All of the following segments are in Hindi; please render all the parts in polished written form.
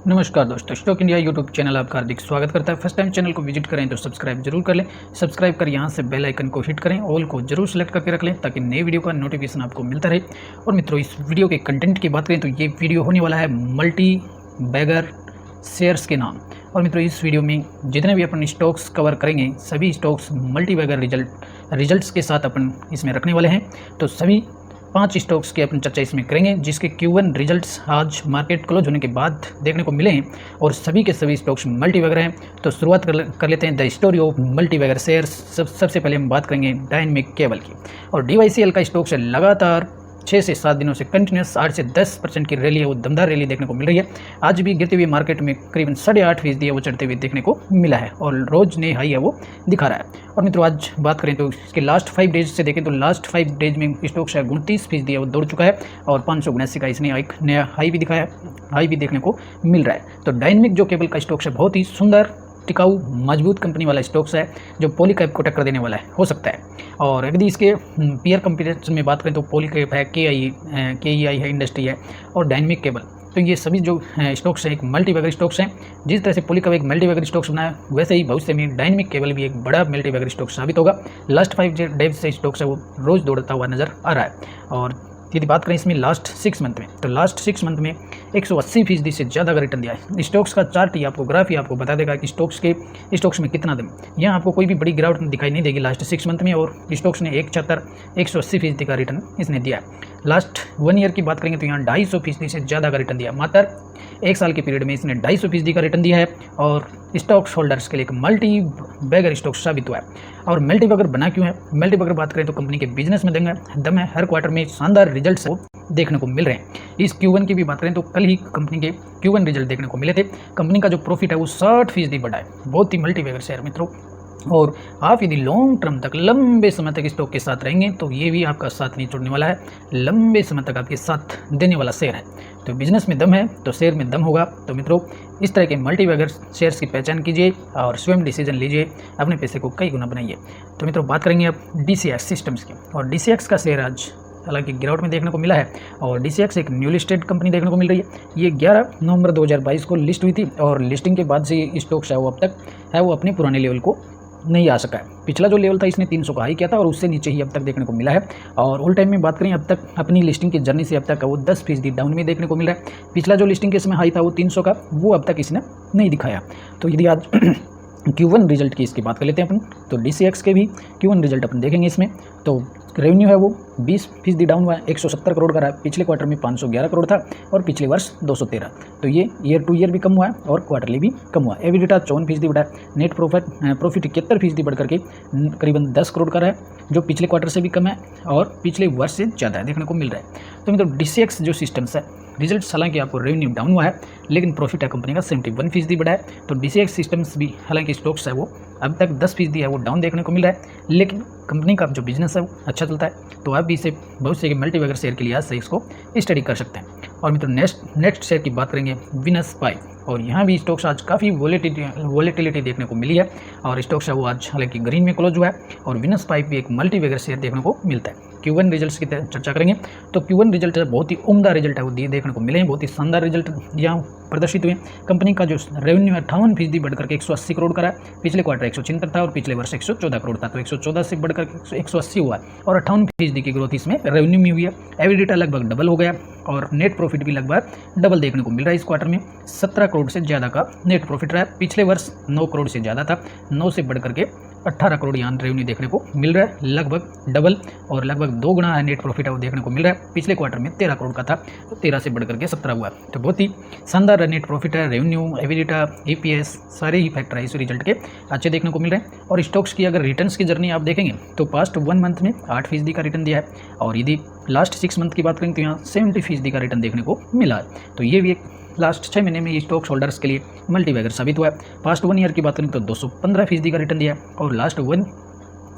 नमस्कार दोस्तों, स्टॉक इंडिया यूट्यूब चैनल आपका हार्दिक स्वागत करता है। फर्स्ट टाइम चैनल को विजिट करें तो सब्सक्राइब जरूर कर लें। सब्सक्राइब कर यहां से बेल आइकन को हिट करें, ऑल को जरूर सेलेक्ट करके रख लें ताकि नई वीडियो का नोटिफिकेशन आपको मिलता रहे। और मित्रों, इस वीडियो के कंटेंट की बात करें तो ये वीडियो होने वाला है मल्टी बैगर शेयर्स के नाम। और मित्रों, इस वीडियो में जितने भी अपन स्टॉक्स कवर करेंगे सभी स्टॉक्स मल्टी बैगर रिजल्ट्स के साथ अपन इसमें रखने वाले हैं। तो सभी 5 स्टॉक्स की अपन चर्चा इसमें करेंगे जिसके Q1 रिजल्ट्स आज मार्केट क्लोज होने के बाद देखने को मिले हैं और सभी के सभी स्टॉक्स मल्टीबैगर हैं। तो शुरुआत कर लेते हैं the story of multibagger shares. सबसे पहले हम बात करेंगे डायनेमिक केबल की। और DYCL का स्टॉक से लगातार 6 से 7 दिनों से कंटिन्यूस 8 से 10% की रैली है, वो दमदार रैली देखने को मिल रही है। आज भी गिरती हुई मार्केट में करीबन 8.5% है वो चढ़ते हुए देखने को मिला है और रोज नए हाई है वो दिखा रहा है। और मित्रों, आज बात करें तो इसके लास्ट 5 डेज से देखें तो लास्ट 5 डेज में स्टॉक शेयर 29% है वो दौड़ चुका है और 579 का इसने एक नया हाई भी दिखाया, हाई भी देखने को मिल रहा है। तो डायनेमिक जो केबल का स्टॉक है बहुत ही सुंदर, टिकाऊ, मजबूत कंपनी वाला स्टॉक्स है जो पॉलीकैब को टक्कर देने वाला है हो सकता है। और यदि इसके पीयर कंपैरिजन में बात करें तो पॉलीकैब है, KEI है, इंडस्ट्री है और डायनेमिक केबल। तो ये सभी जो स्टॉक्स हैं एक मल्टीबैगर स्टॉक्स हैं। जिस तरह से पॉलीकैब एक मल्टीबैगर स्टॉक्स बना है वैसे ही भविष्य में डायनेमिक केबल भी एक बड़ा मल्टीबैगर स्टॉक साबित होगा। लास्ट 5 डेज से स्टॉक्स है वो रोज़ दौड़ता हुआ नजर आ रहा है। और यदि बात करें इसमें लास्ट 6 मंथ में तो लास्ट 6 मंथ में 180% से ज़्यादा का रिटर्न दिया है। स्टॉक्स का चार्ट ही आपको, ग्राफ ही आपको बता देगा कि स्टॉक्स में कितना दम। यहाँ आपको कोई भी बड़ी गिरावट दिखाई नहीं देगी लास्ट 6 मंथ में और स्टॉक्स ने 180% का रिटर्न इसने दिया है। लास्ट 1 ईयर की बात करेंगे तो यहाँ 250% से ज़्यादा का रिटर्न दिया। मात्र 1 साल के पीरियड में इसने 250% का रिटर्न दिया है और स्टॉक होल्डर्स के लिए एक मल्टी बैगर स्टॉक साबित हुआ है। और मल्टी बैगर बना क्यों है? मल्टी बैगर बात करें तो कंपनी के बिजनेस में दम है, हर क्वार्टर में शानदार रिजल्ट्स देखने को मिल रहे हैं। इस Q1 की भी बात करें तो कल ही कंपनी के Q1 रिजल्ट देखने को मिले थे। कंपनी का जो प्रॉफिट है वो 60% बढ़ा है। बहुत ही मल्टी बैगर शेयर मित्रों। और आप यदि लॉन्ग टर्म तक, लंबे समय तक स्टॉक के साथ रहेंगे तो ये भी आपका साथ नहीं छोड़ने वाला है, लंबे समय तक आपके साथ देने वाला शेयर है। तो बिजनेस में दम है तो शेयर में दम होगा। तो मित्रों, इस तरह के मल्टीबैगर शेयर्स की पहचान कीजिए और स्वयं डिसीजन लीजिए, अपने पैसे को कई गुना बनाइए। तो मित्रों, बात करेंगे अब DCX सिस्टम्स की। और DCX का शेयर आज हालांकि गिरावट में देखने को मिला है और DCX एक न्यू लिस्टेड कंपनी देखने को मिल रही है। ये 11 नवंबर 2022 को लिस्ट हुई थी और लिस्टिंग के बाद से स्टॉक्स है वो अब तक है वो अपने पुराने लेवल को नहीं आ सका है। पिछला जो लेवल था इसने 300 का हाई किया था और उससे नीचे ही अब तक देखने को मिला है। और ऑल टाइम में बात करें अब तक अपनी लिस्टिंग की जर्नी से अब तक वो 10% डाउन में देखने को मिल रहा है। पिछला जो लिस्टिंग के समय हाई था वो 300 का, वो अब तक इसने नहीं दिखाया। तो यदि आज Q1 रिजल्ट की इसकी बात कर लेते हैं अपन, तो DCX के भी Q1 रिजल्ट अपन देखेंगे इसमें। तो रेवेन्यू है वो 20% डाउन हुआ है, 170 करोड़ का रहा है। पिछले क्वार्टर में 511 करोड़ था और पिछले वर्ष 213। तो ये ईयर टू ईयर भी कम हुआ है और क्वार्टरली भी कम हुआ है। एबिटा 54% बढ़ा है। नेट प्रॉफिट 71% बढ़ करके करीबन 10 करोड़ का रहा है, जो पिछले क्वार्टर से भी कम है और पिछले वर्ष से ज़्यादा है देखने को मिल रहा है। तो मतलब DCX जो सिस्टम्स है रिजल्ट, हालांकि आपको रेवेन्यू डाउन हुआ है लेकिन प्रॉफिट है कंपनी का 71% बढ़ा है। तो DCX सिस्टम्स भी हालांकि स्टॉक्स है वो अब तक 10% है वो डाउन देखने को मिल रहा है, लेकिन कंपनी का जो बिजनेस है वो अच्छा चलता है। तो आप भी इसे भविष्य के मल्टीबैगर शेयर के लिए आज से इसको स्टडी कर सकते हैं। और मित्रों, नेक्स्ट शेयर की बात करेंगे विनस पाइप। और यहाँ भी स्टॉक्स आज काफ़ी वोलेटिलिटी देखने को मिली है और स्टॉक्स है वो आज हालांकि ग्रीन में क्लोज हुआ है। और विनस पाइप भी एक मल्टीबैगर शेयर देखने को मिलता है। Q1 रिजल्ट्स की चर्चा करेंगे तो Q1 रिजल्ट बहुत ही उम्दा रिजल्ट है वो देखने को मिले हैं। बहुत ही शानदार रिजल्ट यहाँ प्रदर्शित हुए। कंपनी का जो रेवेन्यू है 58% बढ़कर के 180 करोड़ का रहा है। पिछले क्वार्टर 176 था और पिछले वर्ष 114 करोड़ था। तो 114 से बढ़कर 180 हुआ और 58% की ग्रोथ इसमें रेवेन्यू में हुई है। एबिटा लगभग डबल हो गया और नेट प्रॉफिट भी लगभग डबल देखने को मिल रहा है। इस क्वार्टर में 17 करोड़ से ज़्यादा का नेट प्रॉफिट रहा है। पिछले वर्ष 9 करोड़ से ज़्यादा था, 9 से बढ़कर के 18 करोड़ यहाँ रेवेन्यू देखने को मिल रहा है, लगभग डबल और लगभग 2 गुना नेट प्रॉफिट है वो देखने को मिल रहा है। पिछले क्वार्टर में 13 करोड़ का था तो 13 से बढ़कर के 17 हुआ। तो बहुत ही शानदार नेट प्रॉफिट है। रेवेन्यू, एबिटा, EPS सारे ही फैक्टर है इस रिजल्ट के अच्छे देखने को मिल रहे हैं। और स्टॉक्स की अगर रिटर्न्स की जर्नी आप देखेंगे तो पास्ट 1 मंथ में 8% का रिटर्न दिया है और यदि लास्ट 6 मंथ की बात करें तो यहाँ 70% का रिटर्न देखने को मिला है। तो ये भी एक लास्ट 6 महीने में स्टॉक होल्डर्स के लिए मल्टीबैगर साबित हुआ है। पास्ट 1 ईयर की बात करें तो 215% का रिटर्न दिया है और लास्ट 1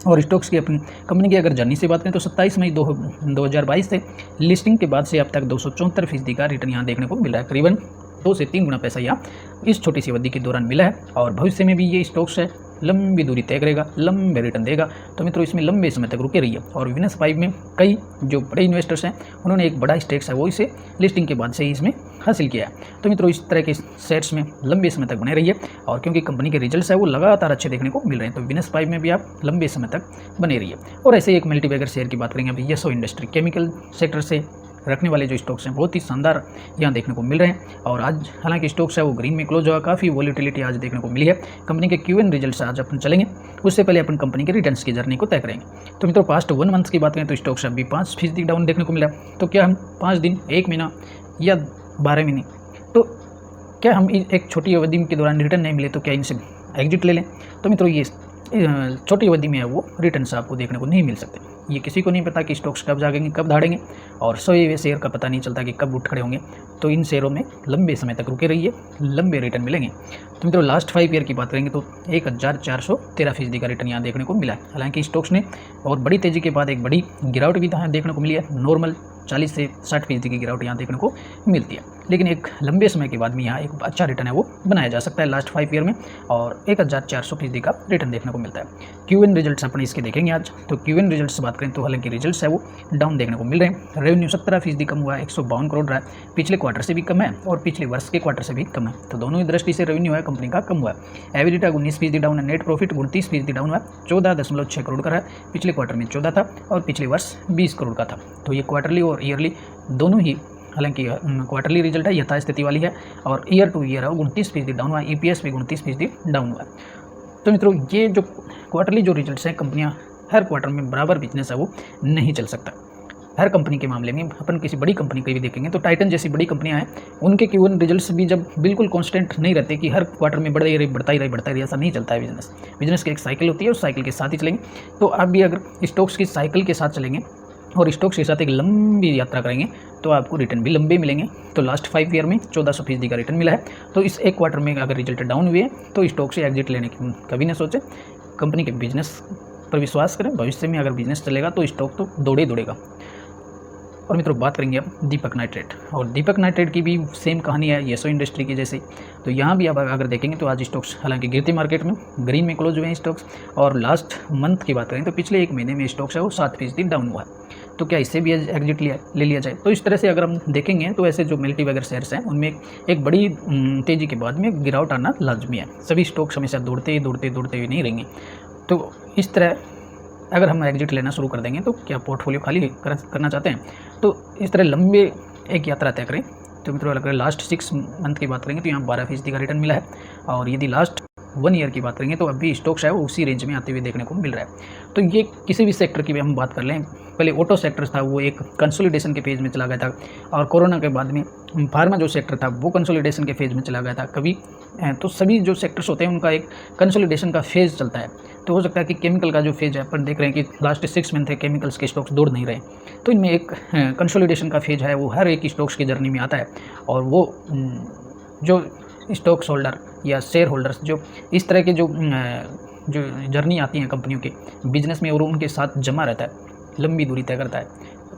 और स्टॉक्स की अपनी कंपनी की अगर जर्नी से बात करें तो 27 मई 2022 से लिस्टिंग के बाद से अब तक 274% का रिटर्न यहाँ देखने को मिल रहा है। करीबन 2 से 3 गुना पैसा यहाँ इस छोटी सी अवधि के दौरान मिला है और भविष्य में भी ये स्टॉक्स है लंबी दूरी तय करेगा, लंबे रिटर्न देगा। तो मित्रों इसमें लंबे समय तक रुके रहिए। और विनस 5 में कई जो बड़े इन्वेस्टर्स हैं उन्होंने एक बड़ा स्टेक्स है वो इसे लिस्टिंग के बाद से ही इसमें हासिल किया है। तो मित्रों इस तरह के शेयर्स में लंबे समय तक बने रहिए, और क्योंकि कंपनी के रिजल्ट्स है वो लगातार अच्छे देखने को मिल रहे हैं, तो विनस 5 में भी आप लंबे समय तक बने रहिए। और ऐसे ही एक मल्टीबैगर शेयर की बात करेंगे अभी, येसो इंडस्ट्री, केमिकल सेक्टर से रखने वाले जो स्टॉक्स हैं बहुत ही शानदार यहाँ देखने को मिल रहे हैं। और आज हालांकि स्टॉक्स है वो ग्रीन में क्लोज हुआ, काफ़ी वॉलीटिलिटी आज देखने को मिली है। कंपनी के Q1 रिजल्ट्स आज अपन चलेंगे, उससे पहले अपन कंपनी के रिटर्न्स की जर्नी को तय करेंगे। तो मित्रों पास्ट 1 मंथ की बात करें तो स्टॉक्स अभी 5% डाउन देखने को मिला। तो क्या हम 5 दिन, 1 महीना या 12 महीने, तो क्या हम एक छोटी अवधि के दौरान रिटर्न नहीं मिले तो क्या इनसे एग्जिट ले लें? तो मित्रों ये छोटी अवधि में है वो रिटर्न्स आपको देखने को नहीं मिल सकते। ये किसी को नहीं पता कि स्टॉक्स कब जागेंगे, कब धाड़ेंगे, और सोए हुए शेयर का पता नहीं चलता कि कब उठ खड़े होंगे। तो इन शेयरों में लंबे समय तक रुके रहिए, लंबे रिटर्न मिलेंगे। तो मित्रों लास्ट 5 ईयर की बात करेंगे तो 1413% का रिटर्न यहाँ देखने को मिला है। हालांकि स्टॉक्स ने और बड़ी तेज़ी के बाद एक बड़ी गिरावट भी देखने को मिली है। नॉर्मल 40 से 60% की गिरावट यहाँ देखने को मिलती है, लेकिन एक लंबे समय के बाद में यहाँ एक अच्छा रिटर्न है वो बनाया जा सकता है लास्ट 5 ईयर में, और 1400% का रिटर्न देखने को मिलता है। Q1 रिजल्ट्स अपन इसके देखेंगे आज। तो Q1 रिजल्ट्स से बात करें तो हालांकि रिजल्ट्स है वो डाउन देखने को मिल रहे हैं। रेवेन्यू 17% कम हुआ है, 152 करोड़ रहा है, पिछले क्वार्टर से भी कम है और पिछले वर्ष के क्वार्टर से भी कम है। तो दोनों ही दृष्टि से रेवेन्यू है कंपनी का कम हुआ है। एबिटा 19% डाउन है, नेट प्रॉफिट 29% डाउन हुआ है, 14.6 करोड़ का है, पिछले क्वार्टर में 14 था और पिछले वर्ष 20 करोड़ का था। तो ये क्वार्टरली और ईयरली दोनों ही, हालांकि क्वार्टरली रिजल्ट है यथास्थिति वाली है, और ईयर टू ईयर है वो 29% डाउन हुआ है, EPS भी 29% डाउन हुआ है। तो मित्रों ये जो क्वार्टरली जो रिजल्ट्स हैं, कंपनियां हर क्वार्टर में बराबर बिजनेस है वो नहीं चल सकता। हर कंपनी के मामले में अपन किसी बड़ी कंपनी को भी देखेंगे तो टाइटन जैसी बड़ी कंपनियां हैं, उनके Q1 रिजल्ट्स भी जब बिल्कुल कांस्टेंट नहीं रहते कि हर क्वार्टर में बढ़ता ही रहे, ऐसा नहीं चलता है। बिजनेस की एक साइकिल होती है, उस साइकिल के साथ ही चलेंगे। तो आप भी अगर स्टॉक्स की साइकिल के साथ चलेंगे और स्टॉक्स के साथ एक लंबी यात्रा करेंगे तो आपको रिटर्न भी लंबे मिलेंगे। तो लास्ट 5 ईयर में 1400% का रिटर्न मिला है। तो इस एक क्वार्टर में अगर रिजल्ट डाउन हुए तो स्टॉक से एग्जिट लेने की कभी ना सोचें, कंपनी के बिजनेस पर विश्वास करें। भविष्य में अगर बिजनेस चलेगा तो स्टॉक तो दौड़ेगा। और मित्रों बात करेंगे अब दीपक नाइट्रेट, और दीपक नाइट्रेट की भी सेम कहानी है येसो इंडस्ट्री की जैसे। तो यहाँ भी आप अगर देखेंगे तो आज स्टॉक्स हालांकि गिरती मार्केट में ग्रीन में क्लोज हुए हैं स्टॉक्स। और लास्ट मंथ की बात करें तो पिछले 1 महीने में स्टॉक्स है वो 7% डाउन हुआ है। तो क्या इससे भी एग्जिट ले लिया जाए? तो इस तरह से अगर हम देखेंगे तो ऐसे जो मल्टीबैगर शेयर्स हैं उनमें एक बड़ी तेज़ी के बाद में गिरावट आना लाजमी है। सभी स्टॉक्स हमेशा दौड़ते हुए नहीं रहेंगे। तो इस तरह अगर हम एग्जिट लेना शुरू कर देंगे तो क्या पोर्टफोलियो खाली करना चाहते हैं? तो इस तरह लंबे एक यात्रा तय करें। तो मित्रों अगर लास्ट 6 मंथ की बात करेंगे तो यहाँ 12% का रिटर्न मिला है, और यदि लास्ट 1 ईयर की बात करेंगे तो अभी स्टॉक्स है वो उसी रेंज में आते हुए देखने को मिल रहा है। तो ये किसी भी सेक्टर की भी हम बात कर लें, पहले ऑटो सेक्टर था वो एक कंसोलिडेशन के फेज में चला गया था, और कोरोना के बाद में फार्मा जो सेक्टर था वो कंसोलिडेशन के फेज में चला गया था कभी। तो सभी जो सेक्टर्स होते हैं उनका एक कंसोलिडेशन का फेज चलता है। तो हो सकता है कि केमिकल का जो फेज है अपन देख रहे हैं कि लास्ट 6 मंथ है केमिकल्स के स्टॉक्स दौड़ नहीं रहे, तो इनमें एक कंसोलिडेशन का फेज है वो हर एक स्टॉक्स की जर्नी में आता है। और वो जो स्टॉक्स होल्डर या शेयर होल्डर्स जो इस तरह के जो जर्नी आती हैं कंपनियों के बिजनेस में और उनके साथ जमा रहता है, लंबी दूरी तय करता है,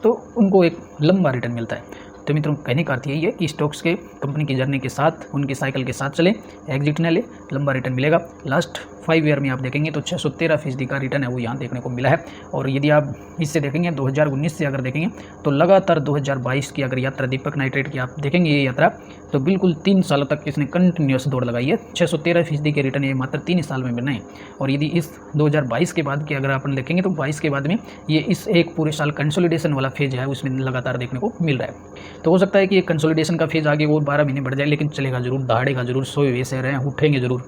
तो उनको एक लंबा रिटर्न मिलता है। तो मित्रों कहने का अर्थ यही है कि स्टॉक्स के कंपनी की जर्नी के साथ, उनकी साइकिल के साथ चलें, एग्जिट न ले, लंबा रिटर्न मिलेगा। लास्ट 5 ईयर में आप देखेंगे तो 613% का रिटर्न है वो यहाँ देखने को मिला है। और यदि आप इससे देखेंगे 2019 से अगर देखेंगे तो लगातार 2022 की अगर यात्रा दीपक नाइट्रेट की आप देखेंगे ये यात्रा, तो बिल्कुल 3 सालों तक इसने कंटिन्यूस दौड़ लगाई है। 613% के रिटर्न ये मात्र 3 साल में बने हैं। और यदि इस 2022 के बाद की अगर अपन देखेंगे तो 22 के बाद में ये इस एक पूरे साल कंसोलिडेशन वाला फेज है उसमें लगातार देखने को मिल रहा है। तो हो सकता है कि ये कंसोलिडेशन का फेज आगे वो 12 महीने बढ़ जाए, लेकिन चलेगा जरूर, दहाड़ेगा जरूर, सोए हुए से रहे उठेंगे जरूर।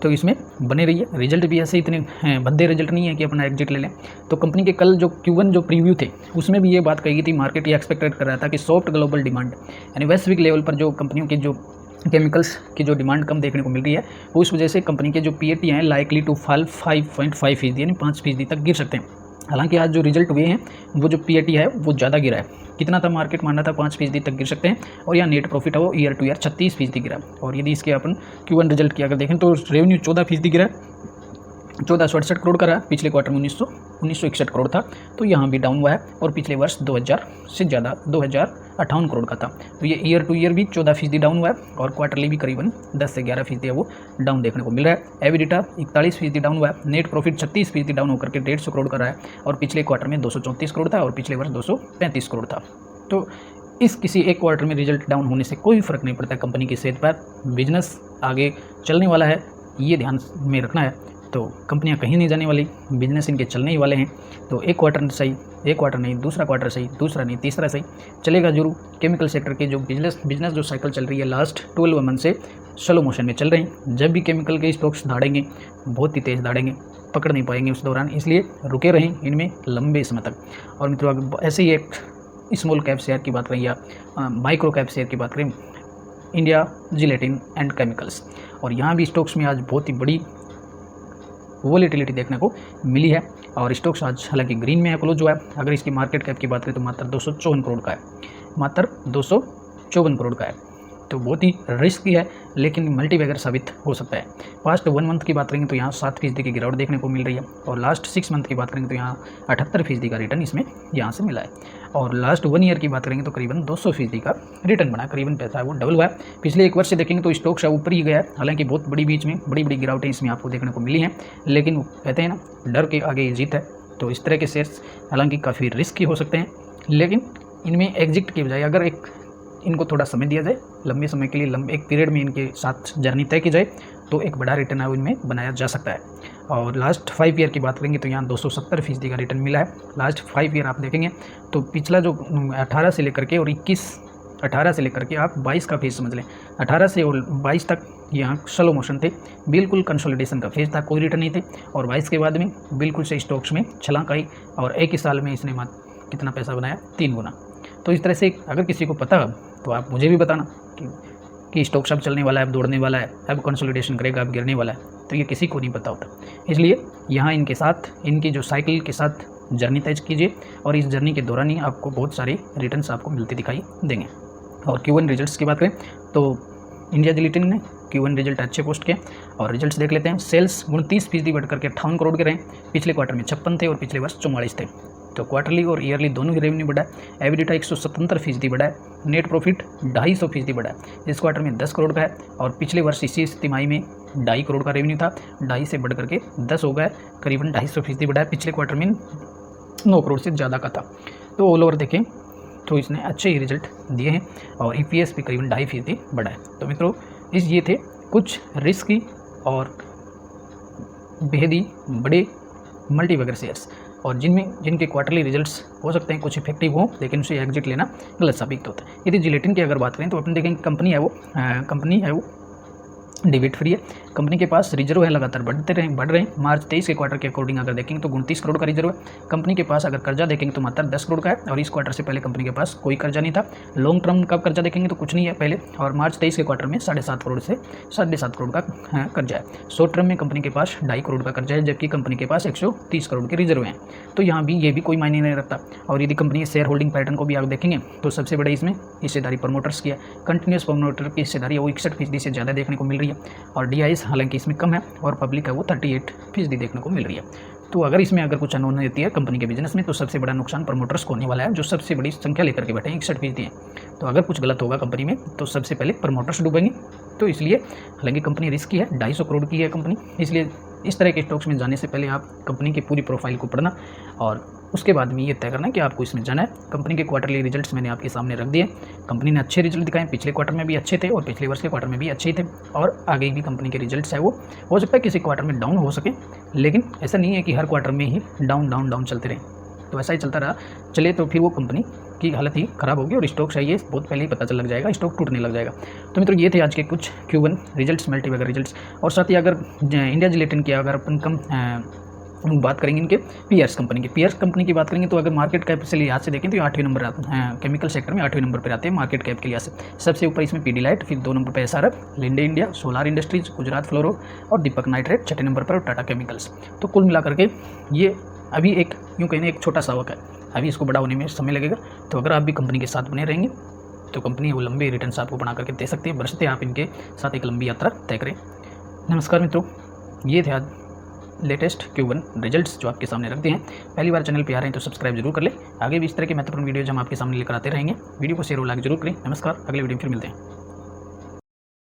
तो इसमें बने रहिए। रिजल्ट भी ऐसे इतने भद्दे रिजल्ट नहीं है कि अपना एग्जिट ले लें। तो कंपनी के कल जो Q1 जो प्रीव्यू थे उसमें भी ये बात कही गई थी, मार्केट ये एक्सपेक्टेड कर रहा था कि सॉफ्ट ग्लोबल डिमांड यानी वैश्विक लेवल पर जो कंपनियों की जो केमिकल्स की जो डिमांड कम देखने को मिल रही है, उस वजह से कंपनी के जो PAT हैं लाइकली टू फॉल 5.5% यानी 5% तक गिर सकते हैं। हालांकि आज जो रिजल्ट हुए हैं वो जो PAT है वो ज़्यादा गिरा है। कितना था मार्केट मानना था 5% तक गिर सकते हैं, और यहाँ नेट प्रॉफिट है वो ईयर टू ईयर 36% गिरा। और यदि इसके अपन Q1 रिजल्ट की अगर देखें तो रेवेन्यू 14% गिरा, 1467 करोड़ का रहा। पिछले क्वार्टर में 1961 करोड़ था, तो यहाँ भी डाउन हुआ है। और पिछले वर्ष 2000 से ज़्यादा 2058 करोड़ का था। तो ये ईयर टू ईयर भी 14% डाउन हुआ है और क्वार्टरली भी करीबन 10 से 11% है वो डाउन देखने को मिल रहा है। एबिडिटा 41% डाउन हुआ है। नेट प्रॉफिट 36% डाउन होकर के 150 करोड़ का रहा है और पिछले क्वार्टर में 234 करोड़ था और पिछले वर्ष 235 करोड़ था। तो इस किसी एक क्वार्टर में रिजल्ट डाउन होने से कोई फर्क नहीं पड़ता कंपनी की सेहत पर। बिजनेस आगे चलने वाला है, ये ध्यान में रखना है। तो कंपनियां कहीं नहीं जाने वाली, बिजनेस इनके चलने ही वाले हैं। तो एक क्वार्टर सही, एक क्वार्टर नहीं, दूसरा क्वार्टर सही, दूसरा नहीं, तीसरा सही, चलेगा जरूर। केमिकल सेक्टर के जो बिजनेस जो साइकिल चल रही है लास्ट 12 मंथ से स्लो मोशन में चल रहे हैं। जब भी केमिकल के स्टॉक्स दाड़ेंगे, बहुत ही तेज़ दाड़ेंगे, पकड़ नहीं पाएंगे उस दौरान, इसलिए रुके रहें इनमें लंबे समय तक। और मित्रों, अगर ऐसे ही एक स्मॉल कैप शेयर की बात करें या माइक्रो कैप शेयर की बात करें, इंडिया जिलेटिन एंड केमिकल्स, और यहाँ भी स्टॉक्स में आज बहुत ही बड़ी वोलेटिलिटी देखने को मिली है और स्टॉक्स आज हालांकि ग्रीन में है क्लोज हुआ है। अगर इसकी मार्केट कैप की बात करें तो मात्र 254 करोड़ का है, मात्र 254 करोड़ का है। तो बहुत ही रिस्की है लेकिन मल्टीबैगर साबित हो सकता है। पास्ट 1 मंथ की बात करेंगे तो यहाँ 7% की गिरावट देखने को मिल रही है और लास्ट 6 मंथ की बात करेंगे तो यहाँ 78% का रिटर्न इसमें यहाँ से मिला है। और लास्ट 1 ईयर की बात करेंगे तो करीबन 200% का रिटर्न बना, करीबन पैसा है वो डबल हुआ है। पिछले 1 वर्ष से देखेंगे तो स्टॉक्स ऊपर ही गया है, हालांकि बहुत बड़ी बीच में बड़ी बड़ी गिरावटें इसमें आपको देखने को मिली हैं, लेकिन कहते हैं ना, डर के आगे जीत है। तो इस तरह के शेयर्स हालांकि काफ़ी रिस्की हो सकते हैं, लेकिन इनमें एग्जिट के बजाय अगर इनको थोड़ा समय दिया जाए, लंबे समय के लिए, लंबे एक पीरियड में इनके साथ जर्नी तय की जाए, तो एक बड़ा रिटर्न है वो इनमें बनाया जा सकता है। और लास्ट 5 ईयर की बात करेंगे तो यहाँ 270% का रिटर्न मिला है। लास्ट 5 ईयर आप देखेंगे तो पिछला जो 18 से लेकर के और 18 से लेकर के आप 22 का फेज समझ लें, 18 से और 22 तक यहाँ स्लो मोशन थे, बिल्कुल कंसोलिडेशन का फेज था, कोई रिटर्न नहीं थे। और 22 के बाद में बिल्कुल से स्टॉक्स में छलांग आई और एक ही साल में इसने कितना पैसा बनाया, 3 गुना। तो इस तरह से अगर किसी को पता तो आप मुझे भी बताना कि स्टॉक्स अब चलने वाला है, अब दौड़ने वाला है, अब कंसोलिडेशन करेगा, अब गिरने वाला है, तो ये किसी को नहीं पता होता। इसलिए यहाँ इनके साथ, इनकी जो साइकिल के साथ जर्नी तय कीजिए और इस जर्नी के दौरान ही आपको बहुत सारे रिटर्न्स आपको मिलते दिखाई देंगे। और Q1 रिजल्ट्स की बात करें तो इंडिया जिलेटिन ने Q1 रिजल्ट अच्छे पोस्ट किए और रिजल्ट्स देख लेते हैं। सेल्स 29% बढ़ करके 58 करोड़ के रहे, पिछले क्वार्टर में 56 थे और पिछले वर्ष 44 थे। तो क्वार्टरली और ईयरली दोनों ही रेवेन्यू बढ़ा है। एबिडिटा 177% बढ़ा है। नेट प्रॉफिट 250% बढ़ा है, इस क्वार्टर में 10 करोड़ का है और पिछले वर्ष इसी तिमाही में 2.5 करोड़ का रेवेन्यू था, 2.5 से बढ़ करके 10 हो गया, करीबन 250% बढ़ा है। पिछले क्वार्टर में 9 करोड़ से ज़्यादा का था। तो ऑल ओवर देखें तो इसने अच्छे ही रिजल्ट दिए हैं और EPS भी करीबन 2.5% बढ़ा है। तो मित्रों, ये थे कुछ रिस्की और बेहद ही बड़े मल्टीबैगर शेयर्स और जिनके क्वार्टरली रिजल्ट्स हो सकते हैं कुछ इफेक्टिव हो, लेकिन उसे एग्जिट लेना गलत साबित होता है। यदि जिलेटिन की अगर बात करें तो अपन देखेंगे कंपनी है वो डिविड फ्री है। कंपनी के पास रिजर्व है, लगातार बढ़ रहे हैं। मार्च 23 के क्वार्टर के अकॉर्डिंग अगर देखेंगे तो 29 करोड़ का रिजर्व है। कंपनी के पास अगर कर्जा देखेंगे तो मात्र 10 करोड़ का है और इस क्वार्टर से पहले कंपनी के पास कोई कर्जा नहीं था। लॉन्ग टर्म का कर्जा देखेंगे तो कुछ नहीं है पहले, और मार्च 23 के क्वार्टर में 7.5 करोड़ से 7.5 करोड़ का कर्जा है। शॉर्ट टर्म में कंपनी के पास 2.5 करोड़ का कर्जा है, जबकि कंपनी के पास 130 करोड़ के रिजर्व हैं। तो यहाँ भी ये भी कोई मायने नहीं रखता। और यदि कंपनी के शेयर होल्डिंग पैटर्न को भी आप देखेंगे तो सबसे बड़ा इसमें हिस्सेदारी प्रमोटर्स की है। कंटिन्यूस प्रमोटर की हिस्सेदारी वो 61% से ज़्यादा देखने को मिल रही है और DI हालांकि इसमें कम है और पब्लिक है वो 38% देखने को मिल रही है। तो अगर इसमें अगर कुछ अनहोनी होती है कंपनी के बिजनेस में तो सबसे बड़ा नुकसान प्रमोटर्स को होने वाला है, जो सबसे बड़ी संख्या लेकर के बैठे हैं, 61% हैं। तो अगर कुछ गलत होगा कंपनी में तो सबसे पहले प्रमोटर्स डूबेंगे। तो इसलिए हालांकि कंपनी रिस्की है, 250 करोड़ की है कंपनी, इसलिए इस तरह के स्टॉक्स में जाने से पहले आप कंपनी की पूरी प्रोफाइल को पढ़ना और उसके बाद में ये तय करना कि आपको इसमें जाना है। कंपनी के क्वार्टरली रिजल्ट्स मैंने आपके सामने रख दिए। कंपनी ने अच्छे रिजल्ट दिखाए, पिछले क्वार्टर में भी अच्छे थे और पिछले वर्ष के क्वार्टर में भी अच्छे थे और आगे भी कंपनी के रिजल्ट्स है वो हो सकता है किसी क्वार्टर में डाउन हो सके, लेकिन ऐसा नहीं है कि हर क्वार्टर में ही डाउन चलते रहें। तो ऐसा ही चलता रहा चले तो फिर वो कंपनी की हालत ही ख़राब होगी और स्टॉक चाहिए बहुत पहले ही पता लग जाएगा, स्टॉक टूटने लग जाएगा। तो मित्रों, ये थे आज के कुछ Q1 रिजल्ट्स, मल्टीबैगर रिजल्ट्स। और साथ ही अगर इंडिया जिलेटिन की अगर अपन बात करेंगे इनके पीयर्स कंपनी की बात करेंगे तो अगर मार्केट कैप से लिहाज से देखें तो 8वें नंबर आते हैं, केमिकल सेक्टर में 8वें नंबर पर आते हैं मार्केट कैप के लिहाज से। सबसे ऊपर इसमें पीडीलाइट, फिर 2 नंबर पर SRF, Linde India, Solar Industries, Gujarat Fluoro और दीपक नाइट्रेट 6ठे नंबर पर और टाटा केमिकल्स। तो कुल मिलाकर के ये अभी एक यूँ कहने एक छोटा सावक है, अभी इसको बड़ा होने में समय लगेगा। तो अगर आप भी कंपनी के साथ बने रहेंगे तो कंपनी वो लंबे रिटर्न्स आपको बना करके दे सकती है, बशर्ते आप इनके साथ एक लंबी यात्रा तय करें। नमस्कार मित्रों, ये थे आज लेटेस्ट Q1 रिजल्ट्स जो आपके सामने रखते हैं। पहली बार चैनल पे आ रहे हैं तो सब्सक्राइब जरूर कर लें। आगे भी इस तरह के महत्वपूर्ण वीडियोज हम आपके सामने लेकर आते रहेंगे। वीडियो को शेयर और लाइक जरूर करें। नमस्कार, अगले वीडियो में फिर मिलते हैं।